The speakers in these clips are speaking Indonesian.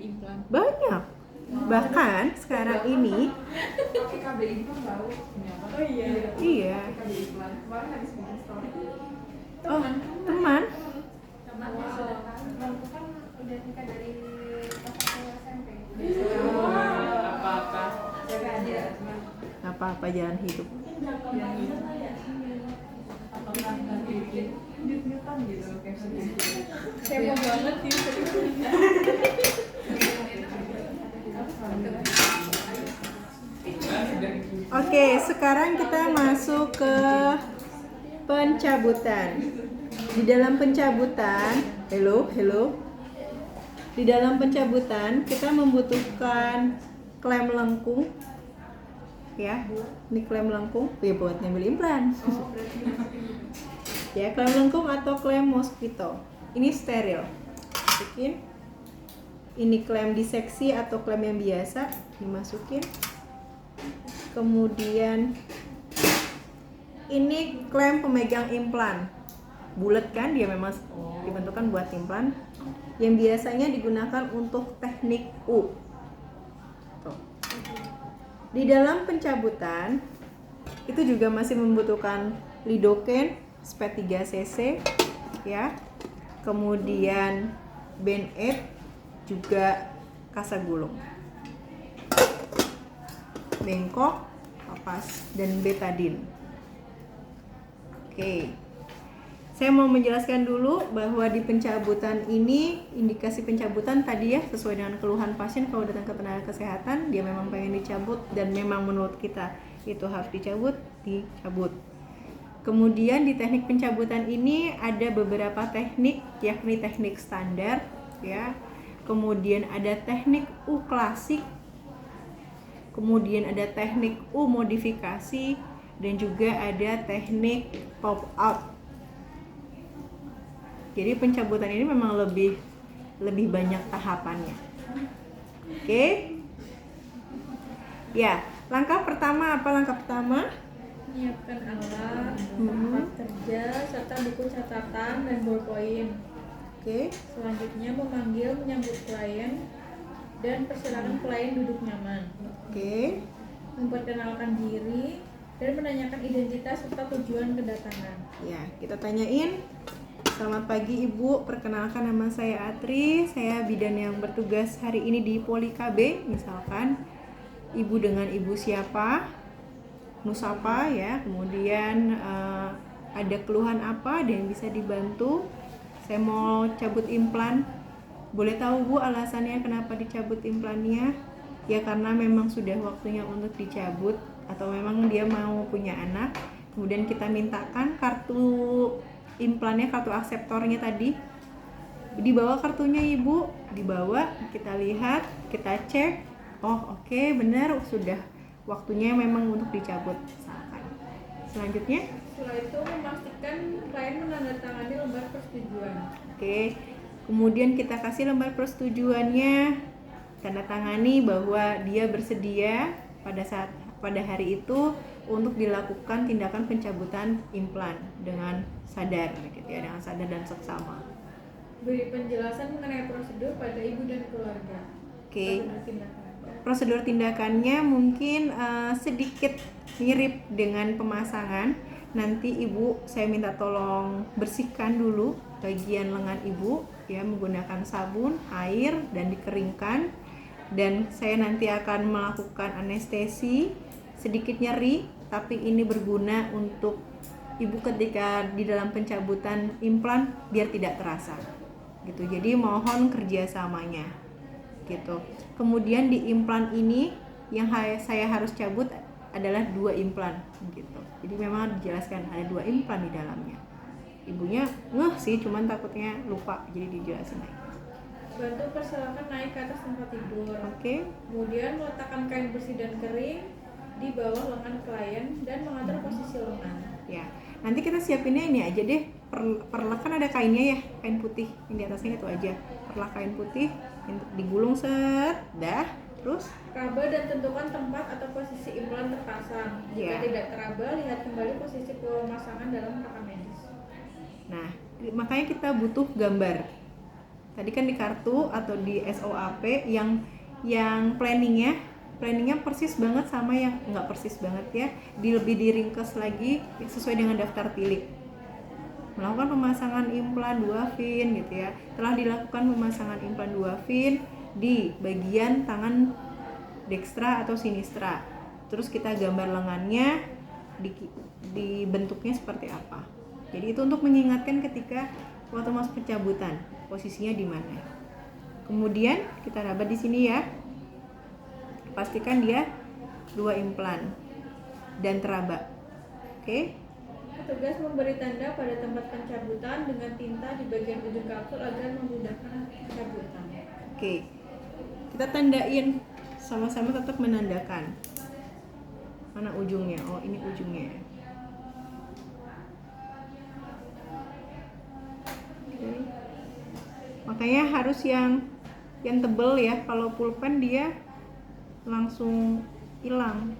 implan. Banyak. Bahkan sekarang ini pakai KB implan tahu. Oh iya. iya. KB implan. Kemarin habis bikin story. Oh, teman. Temannya sudah kan. Aku kan udah nikah dari pas aku SMP. Apa-apa. Jaga aja teman. Gak apa-apa, jalan hidup. Apakah nanti bikin nyut-nyutan gitu captionnya. Kepo banget sih. Oke, sekarang kita masuk ke pencabutan. Di dalam pencabutan, hello. Di dalam pencabutan kita membutuhkan klem lengkung. Ya, ini klem lengkung ya buat ngambil implan. Ya, klem lengkung atau klem mosquito. Ini steril. Masukin. Ini klem diseksi atau klem yang biasa dimasukin. Kemudian ini klem pemegang implan. Bulat kan, dia memang dibentukkan buat implan. Yang biasanya digunakan untuk teknik U. Tuh. Di dalam pencabutan itu juga masih membutuhkan lidocaine SP3 cc ya. Kemudian band-aid juga kasagulung. Bengkok, kapas, dan betadine. Oke. Saya mau menjelaskan dulu bahwa di pencabutan ini, indikasi pencabutan tadi ya sesuai dengan keluhan pasien kalau datang ke tenaga kesehatan, dia memang pengen dicabut dan memang menurut kita itu harus dicabut. Kemudian di teknik pencabutan ini ada beberapa teknik, yakni teknik standar ya. Kemudian ada teknik U klasik. Kemudian ada teknik U modifikasi dan juga ada teknik pop out. Jadi pencabutan ini memang lebih banyak tahapannya. Oke? Ya, langkah pertama apa langkah pertama? Menyiapkan alat, tempat kerja, serta buku catatan dan ballpoint. Oke. Selanjutnya memanggil menyambut klien dan persilakan klien duduk nyaman. Oke. Memperkenalkan diri dan menanyakan identitas serta tujuan kedatangan. Ya, kita tanyain. Selamat pagi Ibu, perkenalkan nama saya Atri, saya bidan yang bertugas hari ini di Poli KB. Misalkan Ibu dengan Ibu siapa, Nusapa ya, kemudian ada keluhan apa dan bisa dibantu. Saya mau cabut implan, boleh tahu Bu alasannya kenapa dicabut implannya? Ya karena memang sudah waktunya untuk dicabut atau memang dia mau punya anak. Kemudian kita mintakan kartu implannya, kartu akseptornya tadi, dibawa kartunya Ibu, dibawa, kita lihat, kita cek, oh oke, benar sudah waktunya memang untuk dicabut. Selanjutnya, Setelah itu memastikan klien menandatangani lembar persetujuan. oke, kemudian kita kasih lembar persetujuannya, tanda tangani bahwa dia bersedia pada hari itu untuk dilakukan tindakan pencabutan implan dengan sadar gitu ya, dengan sadar dan seksama. Beri penjelasan mengenai prosedur pada ibu dan keluarga. Oke. Prosedur tindakan. Prosedur tindakannya mungkin sedikit mirip dengan pemasangan. Nanti Ibu saya minta tolong bersihkan dulu bagian lengan Ibu ya menggunakan sabun, air dan dikeringkan. Dan saya nanti akan melakukan anestesi, sedikit nyeri, tapi ini berguna untuk Ibu ketika di dalam pencabutan implan biar tidak terasa gitu. Jadi mohon kerjasamanya gitu. Kemudian di implan ini yang saya harus cabut adalah 2 implan gitu. Jadi memang dijelaskan ada 2 implan di dalamnya. Ibunya ngeh sih, cuman takutnya lupa, jadi dijelasin lagi. Bantu persilakan naik ke atas tempat tidur. Oke. Kemudian meletakkan kain bersih dan kering di bawah lengan klien dan mengatur posisi lengan. Ya, nanti kita siapinnya ini aja deh. Perlak kan ada kainnya ya, kain putih yang di atasnya itu aja. Perlak kain putih digulung set, dah. Terus Raba dan tentukan tempat atau posisi implan terpasang. Jika Ya. tidak teraba, lihat kembali posisi pemasangan dalam rangka medis. nah, makanya kita butuh gambar. Tadi kan di kartu atau di SOAP yang planningnya persis banget sama yang nggak persis banget ya, lebih diringkes lagi sesuai dengan daftar pilih. Melakukan pemasangan implan duafin gitu ya. Telah dilakukan pemasangan implan duafin di bagian tangan dekstra atau sinistra. Terus kita gambar lengannya di bentuknya seperti apa. Jadi itu untuk mengingatkan ketika waktu masuk pencabutan posisinya di mana. Kemudian kita raba di sini ya. Pastikan dia 2 implan dan teraba. Oke? Petugas memberi tanda pada tempat pencabutan dengan tinta di bagian ujung kapsul agar memudahkan pencabutan. Oke. Kita tandain, sama-sama tetap menandakan. Mana ujungnya? Oh, ini ujungnya. Oke. Makanya harus yang tebel ya. Kalau pulpen dia langsung hilang.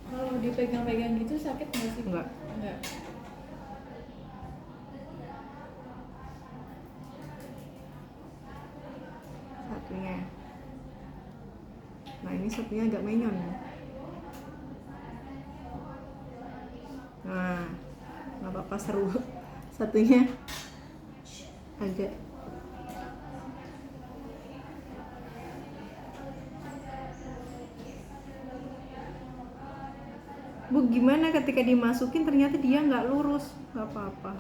Kalau dipegang-pegang gitu sakit nggak sih? Enggak. Enggak. Satunya. Nah, ini satunya agak menyon. Nah, nggak apa-apa, seru. Satunya agak. Bu, gimana ketika dimasukin ternyata dia nggak lurus? Nggak apa-apa.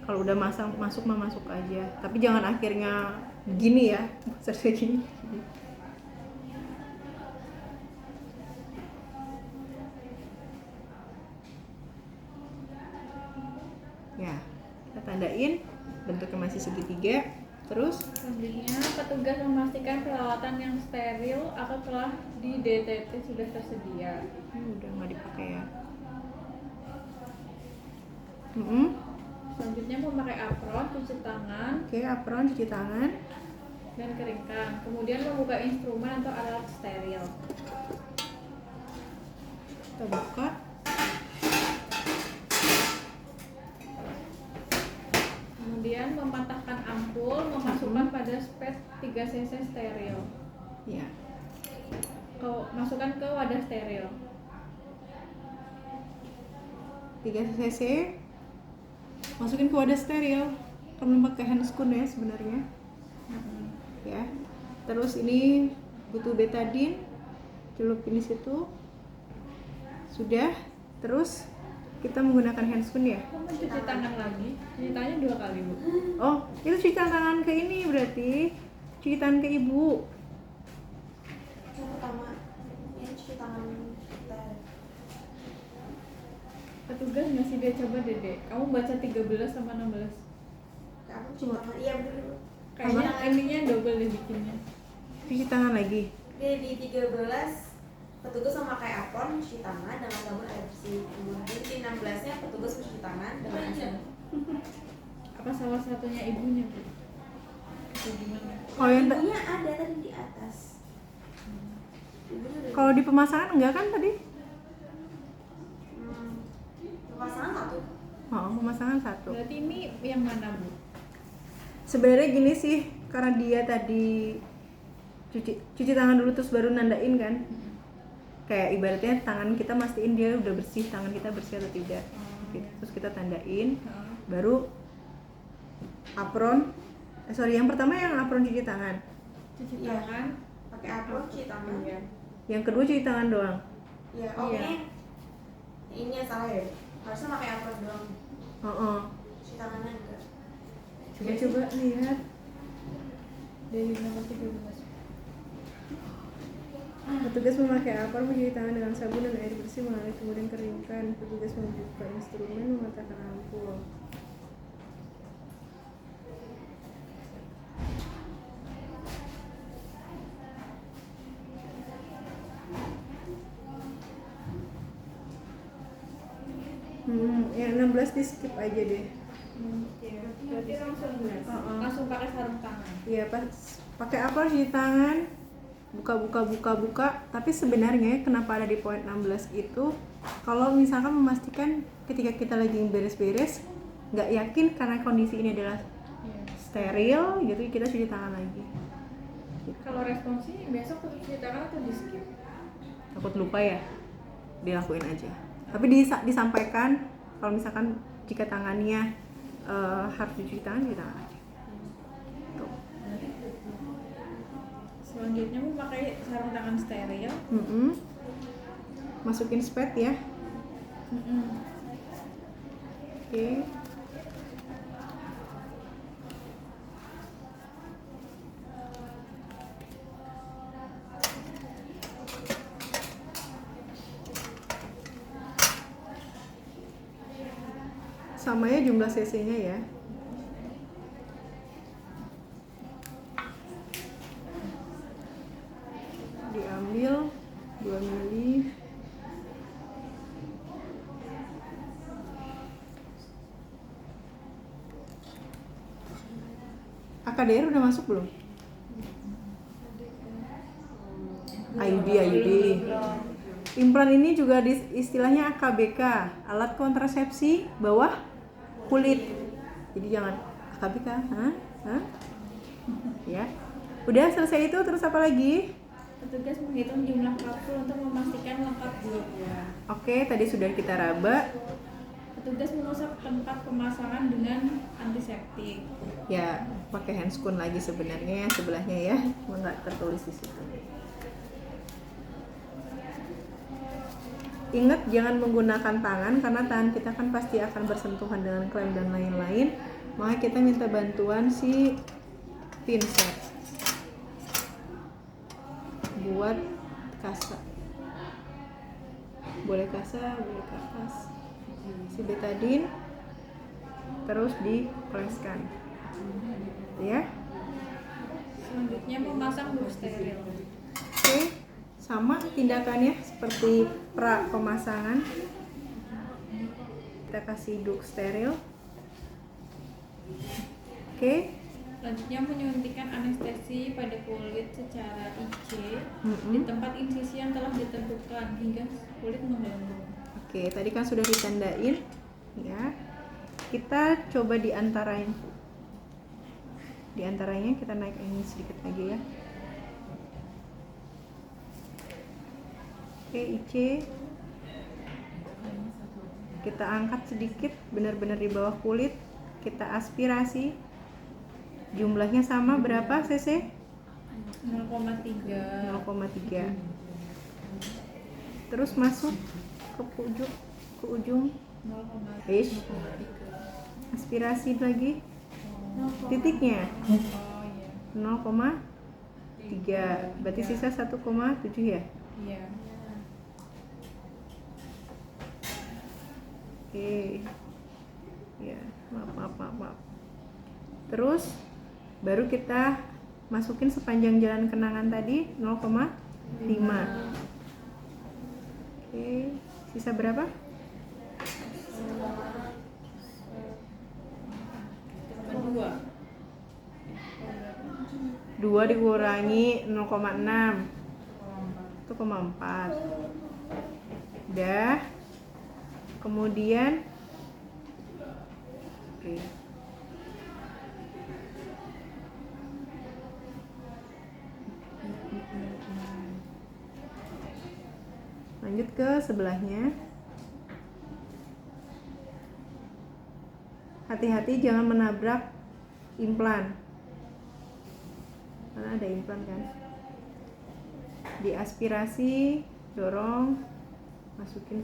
Kalau udah masuk mah masuk aja. Tapi jangan akhirnya gini ya, seperti gini. Ya, kita tandain bentuknya masih segitiga. Terus Selanjutnya, petugas memastikan peralatan yang steril atau telah di DTT sudah tersedia. ini udah nggak dipakai ya. Selanjutnya, memakai apron, cuci tangan, Oke, apron, cuci tangan. dan keringkan. Kemudian membuka instrumen atau alat steril. Kita buka. Kemudian mematahkan ampul, memasukkan pada spet 3 cc steril. Ya. Masukkan ke wadah steril. 3 cc. Masukin ke wadah steril. Kamu pakai handscoon ya sebenarnya. Ya. Terus ini butuh betadine. Celupin di situ. Sudah. Terus kita menggunakan handscoon ya. Kamu cuci tangan lagi. Cuci tangannya 2 kali, Bu. Oh, itu cuci tangan ke ini berarti. Cuci tangan ke ibu. Yang pertama ini cuci tangan kita. Petugas ngasih dia coba Dede. Kamu baca 13 sama 16. Aku cuci tangan. Iya bener. Kayaknya endingnya double deh bikinnya. Cuci tangan lagi. Dia di 13 petugas memakai apron cuci tangan dengan sabun air bersih. Kemudian di 16-nya petugas mencuci tangan dengan air sabun. Apa salah satunya ibunya, Bu? Atau gimana? Kalau yang Ibunya ada tadi di atas. Ibunya udah. kalau di pemasangan enggak kan tadi? Pemasangan satu. Oh, pemasangan 1. Berarti ini yang mana, Bu? Sebenarnya gini sih, karena dia tadi cuci tangan dulu terus baru nandain kan. Kayak ibaratnya tangan kita mastiin dia udah bersih, tangan kita bersih atau tidak. Gitu. Terus kita tandain, baru apron. Yang pertama yang apron cuci tangan. Cuci Iya. tangan. Pakai apron cuci tangan. Iya. Yang kedua cuci tangan doang. Iya, Iya. Ini yang salah ya. Harusnya pakai apron doang. Oh. Cuci tangannya enggak. Coba lihat. Dari nomor 13. Petugas memakai apron mencuci tangan dengan sabun dan air bersih mengalir kemudian keringkan. Petugas membuka instrumen mematahkan ampul. Yang 16 di skip aja deh. Iya. Berarti langsung pakai sarung tangan. Iya, pas pakai apa cuci tangan, buka. Tapi sebenarnya kenapa ada di poin 16 itu, kalau misalkan memastikan ketika kita lagi beres-beres nggak yakin karena kondisi ini adalah steril gitu, kita cuci tangan lagi. Kalau responsi besok tetap cuci tangan atau di skip? Takut lupa ya, dilakuin aja. Tapi disampaikan kalau misalkan jika tangannya harus dicuci tangan, cuci tangan aja. Tuh. Selanjutnya memakai sarung tangan steril. Masukin spet ya. Oke. Sama ya jumlah cc-nya ya. Diambil 2 mili. AKDR udah masuk belum? IUD. Implan ini juga istilahnya AKBK, alat kontrasepsi bawah kulit. Jadi jangan AKBK, ya. Udah selesai itu, terus apa lagi? Petugas menghitung jumlah kapsul untuk memastikan lengkap dua. Oke, tadi sudah kita raba. Petugas mengusap tempat pemasangan dengan antiseptik. Ya, pakai handscoon lagi sebenarnya sebelahnya ya, nggak tertulis di situ. Ingat jangan menggunakan tangan karena tangan kita kan pasti akan bersentuhan dengan klem dan lain-lain. Maka kita minta bantuan si pinset buat kasa. Boleh kasa, boleh kapas. Si betadine terus dioleskan. Ya. Selanjutnya memasang blok steril. Oke, sama tindakannya seperti pra pemasangan. Kita kasih duk steril. Oke. Selanjutnya menyuntikkan anestesi pada kulit secara IC di tempat insisi yang telah ditentukan hingga kulit mengganggu. Oke, tadi kan sudah ditandain ya. Kita coba diantaranya kita naik ini sedikit lagi ya. Oke, IC kita angkat sedikit benar-benar di bawah kulit, kita aspirasi. Jumlahnya sama berapa cc? 0,3. Terus masuk ke ujung 0,3. aspirasi lagi titiknya 0,3, berarti sisa 1,7 ya. Iya. Oke ya, maaf. Terus baru kita masukin sepanjang jalan kenangan tadi 0,5. Oke, sisa berapa? 2 dikurangi 0,6 1,4. Udah. Kemudian oke. Lanjut ke sebelahnya. Hati-hati jangan menabrak implan. Karena ada implan kan. Diaspirasi, dorong, masukin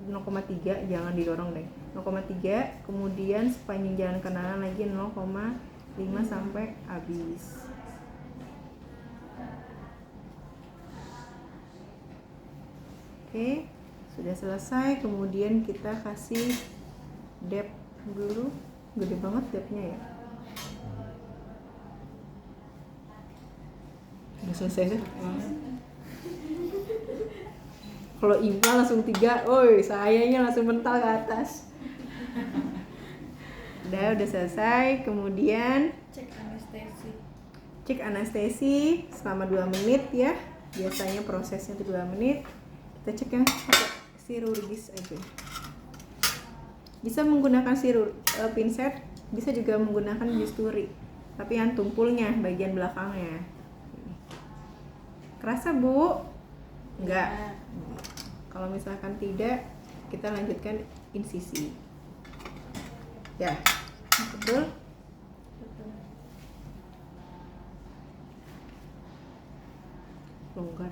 0,3, jangan didorong deh. 0,3, kemudian sepanjang jalan kenangan lagi 0,5 sampai habis. Oke, sudah selesai. Kemudian kita kasih dep dulu. Gede banget depnya ya. Udah selesai sih. Kalau implan langsung 3, oi, sayanya langsung mental ke atas. Udah selesai. Kemudian cek anestesi selama 2 menit ya. Biasanya prosesnya itu 2 menit. Kita cek yang pakai chirurgis aja. Bisa menggunakan pinset, bisa juga menggunakan bisturi. Tapi yang tumpulnya bagian belakangnya. Kerasa, Bu? Enggak. Ya. Kalau misalkan tidak, kita lanjutkan insisi. Ya, betul? Betul. Longgar.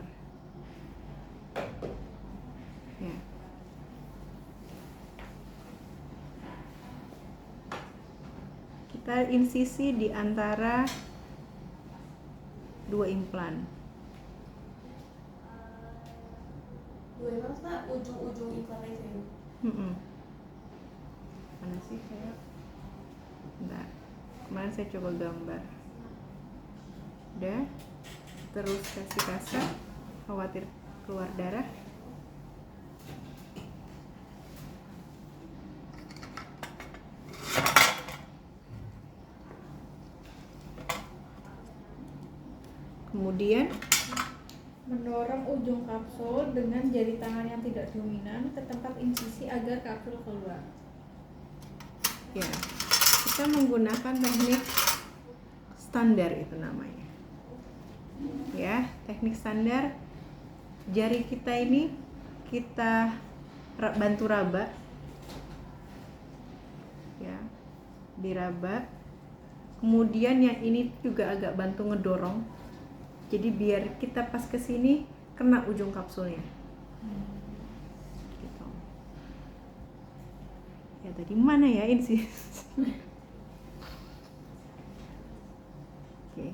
Ya. Kita insisi di antara dua implan. Dua emang Pak, ujung-ujung iklan aja ya. Mana sih saya? Bentar. Kemarin saya coba gambar. Udah. Terus kasih kasar. Khawatir keluar darah. Kemudian Mendorong ujung kapsul dengan jari tangan yang tidak dominan ke tempat insisi agar kapsul keluar. ya, kita menggunakan teknik standar itu namanya. Ya, teknik standar, jari kita ini kita bantu raba. Ya, diraba. Kemudian yang ini juga agak bantu ngedorong. Jadi biar kita pas ke sini kena ujung kapsulnya. Gitu. Ya tadi mana ya ini sih? Oke.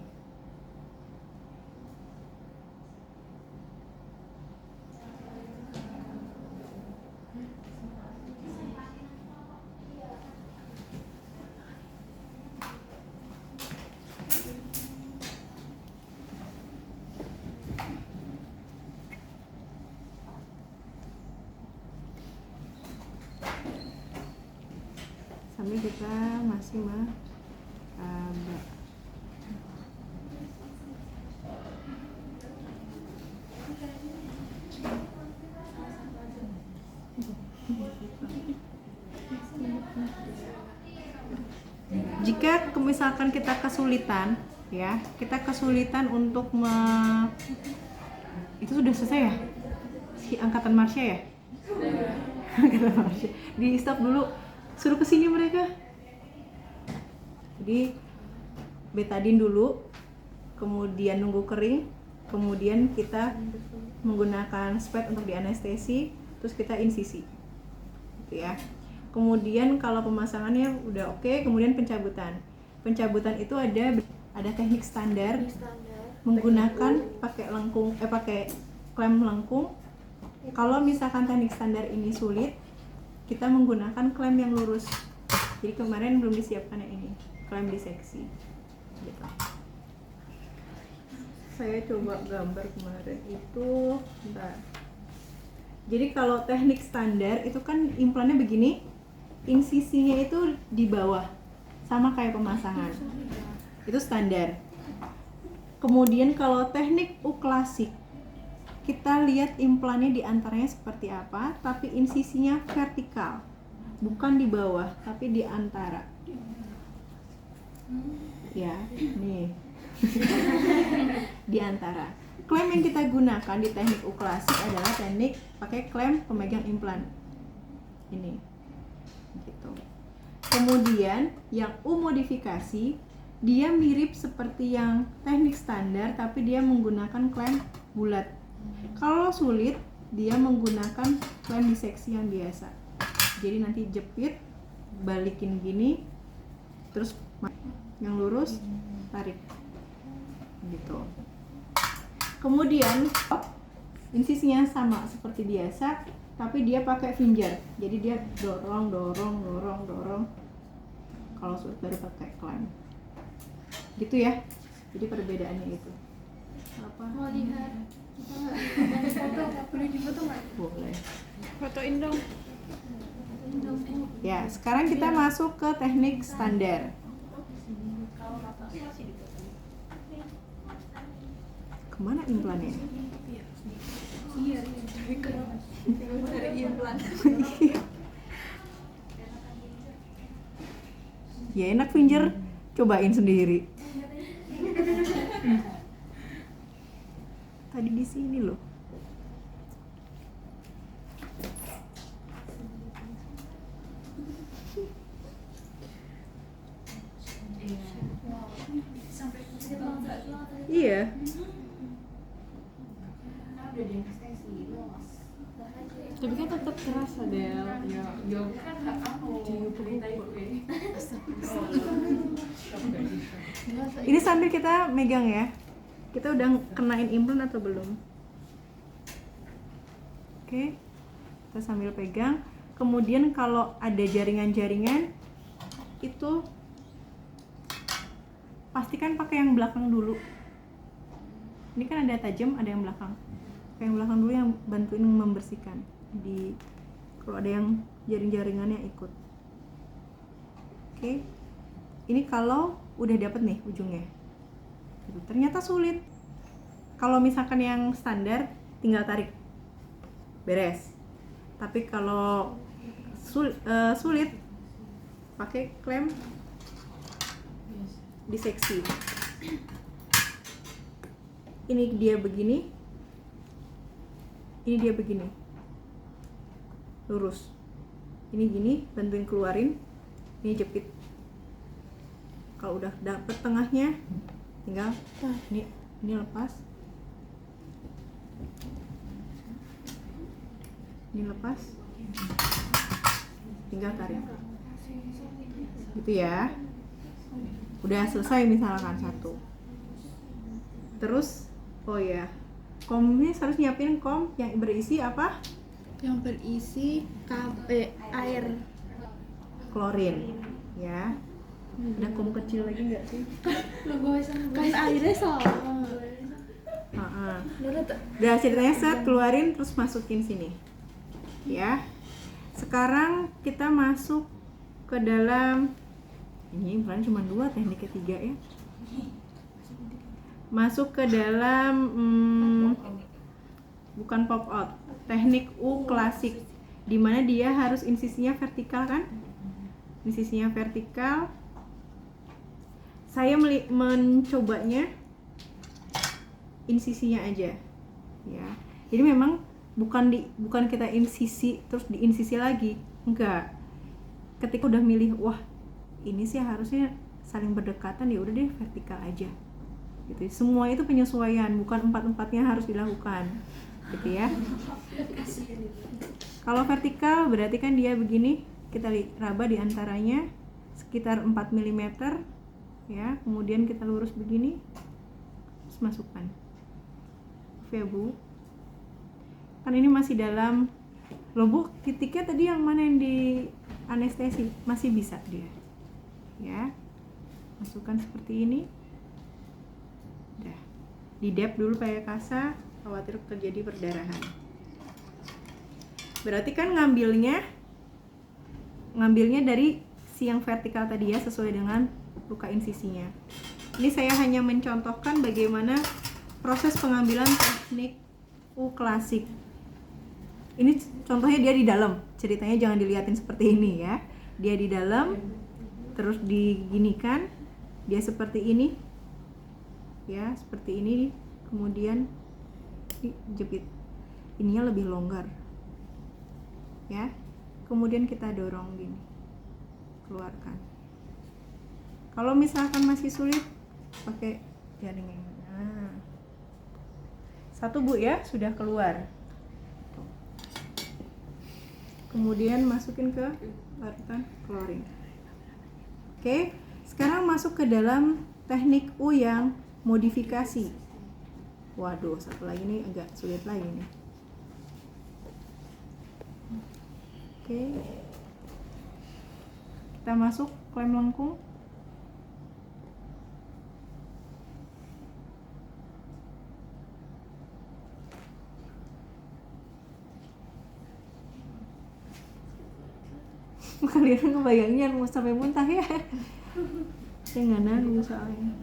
Sambil kita masih meraba. Jika misalkan kita kesulitan, ya, kita kesulitan untuk itu sudah selesai ya? Si angkatan Marsha ya? Angkatan Marsha. Di stop dulu. Suruh kesini mereka. Jadi betadin dulu, kemudian nunggu kering, kemudian kita menggunakan spet untuk dianestesi, terus kita insisi, gitu ya. Kemudian kalau pemasangannya udah oke, kemudian pencabutan. Pencabutan itu ada teknik standar, menggunakan pakai pakai klem lengkung. Kalau misalkan teknik standar ini sulit, kita menggunakan klem yang lurus. Jadi kemarin belum disiapkan yang ini, klem diseksi. Gitu. Saya coba gambar kemarin itu, bentar. Jadi kalau teknik standar itu kan implannya begini, insisinya itu di bawah, sama kayak pemasangan. Itu standar. Kemudian kalau teknik U klasik, kita lihat implannya di antaranya seperti apa, tapi insisinya vertikal, bukan di bawah, tapi di antara. Ya, nih. Di antara. Klem yang kita gunakan di teknik U klasik adalah teknik pakai klem pemegang implan. Ini. Gitu. Kemudian yang U modifikasi, dia mirip seperti yang teknik standar, tapi dia menggunakan klem bulat. Kalau sulit, dia menggunakan klem diseksi yang biasa. Jadi nanti jepit, balikin gini, terus yang lurus, tarik. Gitu. Kemudian insisinya sama seperti biasa, tapi dia pakai finger. Jadi dia dorong. Kalau sulit baru pakai klem. Gitu ya. Jadi perbedaannya itu. Apa? Mau lihat? Foto, boleh difoto nggak? Boleh. Fotoin dong. Ya, sekarang kita masuk ke teknik standar. Kemana implannya? Iya. Dari implan. Ya enak Finger, cobain sendiri. Tadi di sini loh. Iya. Tapi kan tetap keras Adel. Ya kan hak kamu. Ini sambil kita megang ya. Kita udah kenain implan atau belum? Oke. Kita sambil pegang. Kemudian kalau ada jaringan-jaringan itu pastikan pakai yang belakang dulu. Ini kan ada tajam, ada yang belakang. Pakai yang belakang dulu yang bantuin membersihkan. Kalau ada yang jaring-jaringannya ikut. Oke. Ini kalau udah dapet nih ujungnya. Ternyata sulit. Kalau misalkan yang standar tinggal tarik. Beres. Tapi kalau sulit pakai klem diseksi. Ini dia begini. Ini dia begini. Lurus. Ini gini, bantuin keluarin. Ini jepit. Kalau udah dapet tengahnya, tinggal ini lepas. Ini lepas. Tinggal tarik. Gitu ya. Udah selesai misalkan satu. Terus, oh ya, komnya harus nyiapin kom yang berisi apa? Yang berisi air. Klorin, ya. Ada kom kecil lagi nggak sih? Kan airnya sama. Udah ceritanya set, keluarin terus masukin sini. Ya. Sekarang kita masuk ke dalam, ini peran cuma 2, teknik ketiga ya. Masuk ke dalam bukan pop out, teknik U klasik, dimana dia harus insisinya vertikal kan? Insisinya vertikal. Saya mencobanya insisinya aja, ya. Jadi memang bukan kita insisi terus diinsisi lagi, enggak. Ketika udah milih, wah ini sih harusnya saling berdekatan, ya udah deh vertikal aja. Gitu. Semua itu penyesuaian, bukan empat-empatnya harus dilakukan, gitu ya. Kalau vertikal berarti kan dia begini, kita raba di antaranya sekitar 4 mm, ya. Kemudian kita lurus begini, terus masukkan. Ya Bu, kan ini masih dalam loh, titiknya tadi yang mana yang di anestesi masih bisa dia, ya. Masukkan seperti ini. Udah, di dep dulu pakai kasa, khawatir terjadi perdarahan. Berarti kan ngambilnya dari si yang vertikal tadi ya, sesuai dengan luka insisinya. Ini saya hanya mencontohkan bagaimana proses pengambilan teknik U klasik. Ini contohnya dia di dalam, ceritanya jangan dilihatin seperti ini ya. Dia di dalam, terus diginikan, dia seperti ini, ya seperti ini, kemudian dijepit. Ininya lebih longgar, ya. Kemudian kita dorong gini, keluarkan. Kalau misalkan masih sulit, pakai jaring ini. Nah, satu Bu ya, sudah keluar. Kemudian masukin ke larutan klorin. Oke, sekarang masuk ke dalam teknik U yang modifikasi. Waduh, satu lagi nih agak sulit lagi nih. Oke, kita masuk klem lengkung. Kalian ngebayangnya mau sampai muntah ya. Saya nggak nanggung soalnya.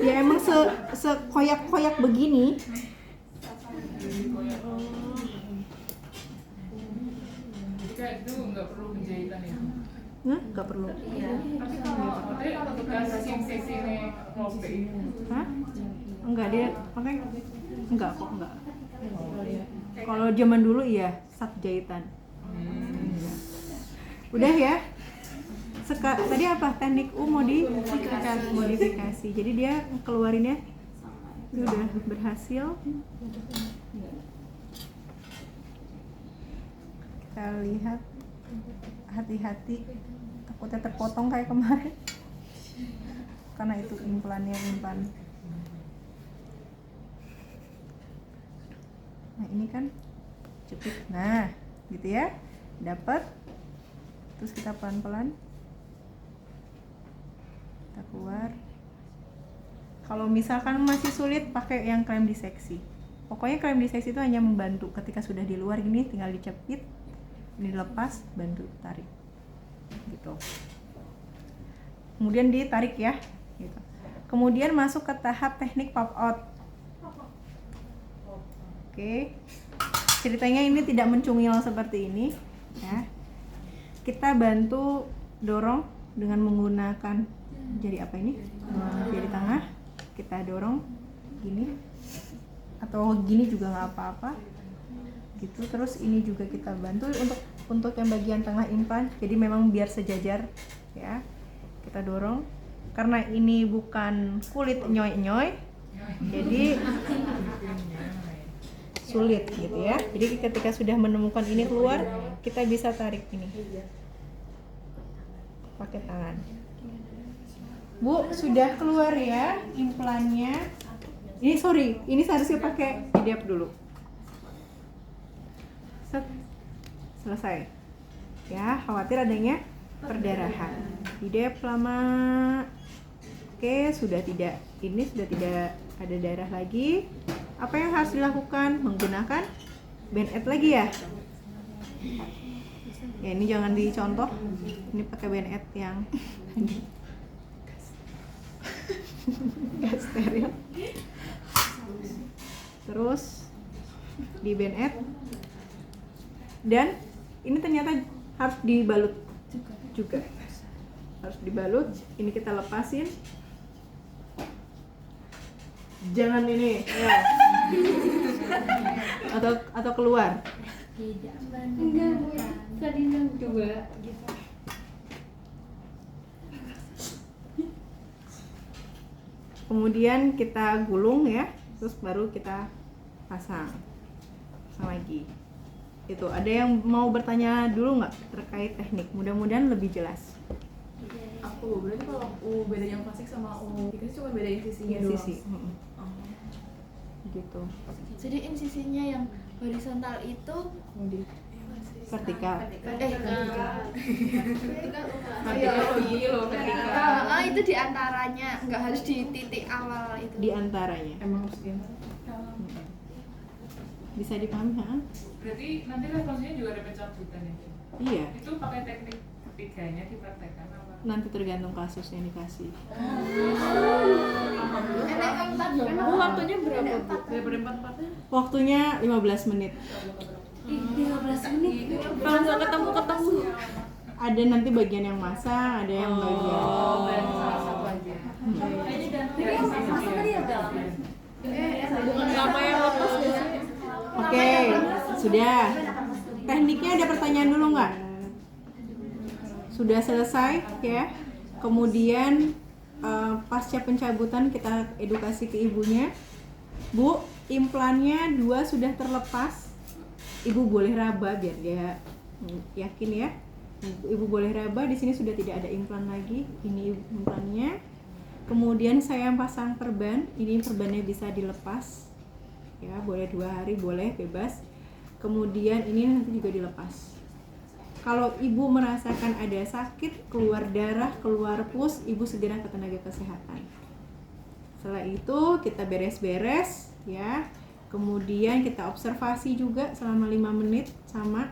Ya emang sekoyak-koyak begini. Jadi itu nggak perlu penjahitan ya? Nah, nggak perlu. Iya. Tapi kalau bekas sini robek. Hah? Enggak, dia pakai enggak kok, enggak. Kalau zaman dulu iya, sak jahitan. Udah ya. Tadi apa? Teknik U modifikasi. Jadi dia keluarinnya ini udah berhasil. Kita lihat, hati-hati takutnya terpotong kayak kemarin karena itu implannya implan. Nah ini kan jepit, nah gitu ya, dapat. Terus kita pelan-pelan kita keluar. Kalau misalkan masih sulit, pakai yang klem diseksi. Pokoknya klem diseksi itu hanya membantu ketika sudah di luar gini, tinggal dicepit, ini lepas, bantu tarik gitu. Kemudian ditarik ya gitu. Kemudian masuk ke tahap teknik pop out. Oke, ceritanya ini tidak mencungil seperti ini ya. Kita bantu dorong dengan menggunakan jari apa ini? Jari tengah. Kita dorong gini atau gini juga nggak apa-apa gitu. Terus ini juga kita bantu untuk yang bagian tengah implan, jadi memang biar sejajar ya. Kita dorong karena ini bukan kulit nyoy-nyoy, jadi sulit gitu ya. Jadi ketika sudah menemukan ini keluar, kita bisa tarik ini pakai tangan. Bu, sudah keluar ya implannya. Ini seharusnya pakai hidap dulu. Set. Selesai. Ya, khawatir adanya perdarahan. Hidap lama. Oke, sudah tidak ada darah lagi. Apa yang harus dilakukan? Menggunakan band-aid lagi ya. Ya ini jangan dicontoh. Ini pakai band-aid yang gas steril. Terus di band-aid. Dan ini ternyata harus dibalut juga. Harus dibalut. Ini kita lepasin. Jangan ini ya. atau keluar. Tidak benar. Tadi coba gitu. Kemudian kita gulung ya, terus baru kita pasang lagi. Itu ada yang mau bertanya dulu nggak terkait teknik? Mudah-mudahan lebih jelas. Aku berarti kalau U beda yang klasik sama U dikasih cuma beda insisinya doang. Sisi. Gitu. Jadi insisinya yang horizontal itu Vertikal. vertikal. Itu di antaranya, nggak harus di titik awal itu. Di antaranya. Emang harus dia. Bisa dipahami, ha? Berarti nanti rekonstruksinya juga ada pencabutan ya? Iya. Itu pakai teknik ketiganya dipraktekkan apa? Nanti tergantung kasus yang dikasih. Bu, waktunya berapa, Bu? Daripada 4-4-nya. Waktunya 15 menit. 15 menit. Kalau nggak ketemu. Ada nanti bagian yang masak, ada yang bagian. Berarti salah satu aja. Bukan lama yang lepas ya. Oke, sudah. Tekniknya ada pertanyaan dulu nggak? Sudah selesai ya. Kemudian pasca pencabutan kita edukasi ke ibunya. Bu, implannya 2 sudah terlepas. Ibu boleh raba biar dia yakin ya. Ibu boleh raba, di sini sudah tidak ada implan lagi. Ini implannya. Kemudian saya pasang perban. Ini perbannya bisa dilepas. Ya, boleh 2 hari, boleh bebas. Kemudian ini nanti juga dilepas. Kalau ibu merasakan ada sakit, keluar darah, keluar pus, ibu segera ke tenaga kesehatan. Setelah itu kita beres-beres ya. Kemudian kita observasi juga selama 5 menit sama.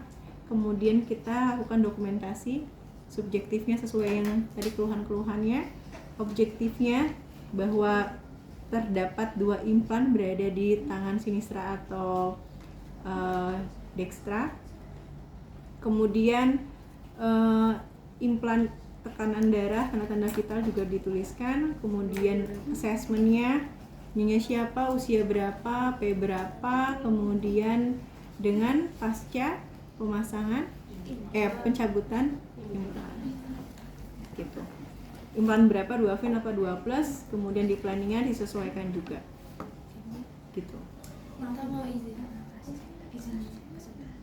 Kemudian kita lakukan dokumentasi subjektifnya sesuai yang tadi keluhan-keluhannya, objektifnya bahwa terdapat 2 implan berada di tangan sinistra atau dextra. Kemudian implan tekanan darah, tanda-tanda vital juga dituliskan. Kemudian assessmentnya, nyonya siapa, usia berapa, P berapa, kemudian dengan pasca pemasangan pencabutan implan gitu. Implan berapa, 2 vein apa 2 plus, kemudian di planningnya disesuaikan juga gitu. Mata mau izin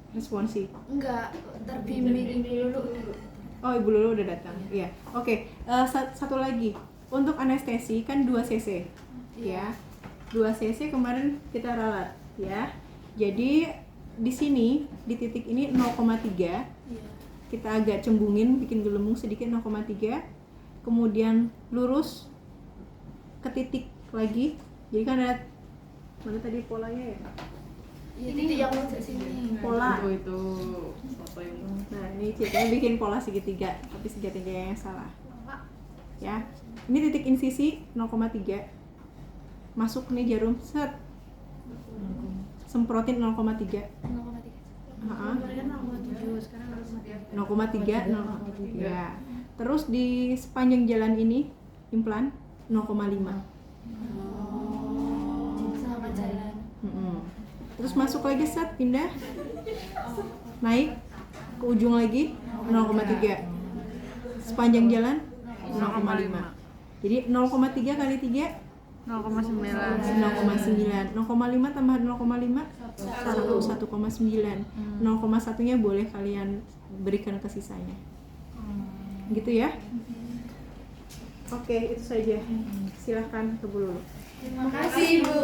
Responsi. enggak terbimbing dulu. Oh, Ibu Lulu udah datang. Iya. Oke. Satu lagi. Untuk anestesi kan 2 cc. Ya. 2 cc kemarin kita ralat, ya. Jadi di sini di titik ini 0,3. Iya. Kita agak cembungin, bikin gelembung sedikit 0,3. Kemudian lurus ke titik lagi. Jadi kan ada mana tadi polanya ya? Iya, titik yang mau ke sini. Pola. Itu foto yang Nah, ini ceritanya bikin pola segitiga, tapi segitiga yang salah. Ya. Ini titik insisi 0,3. Masuk nih jarum, set. Semprotin 0,3. 0,3. Heeh. Kemarin 0,7, sekarang 0,3. 0,3, 0,3. Terus di sepanjang jalan ini implan 0,5. Selamat jalan. Terus masuk lagi, set, pindah. Naik ke ujung lagi 0,3. Sepanjang jalan 0,5. Jadi 0,3 kali 3 0,9. 0,9. 0,5 tambah 0,5 1,9. 0,1-nya boleh kalian berikan ke sisanya. Gitu ya. Oke, itu saja. Silahkan ke Bu Lulu. Terima kasih, Bu.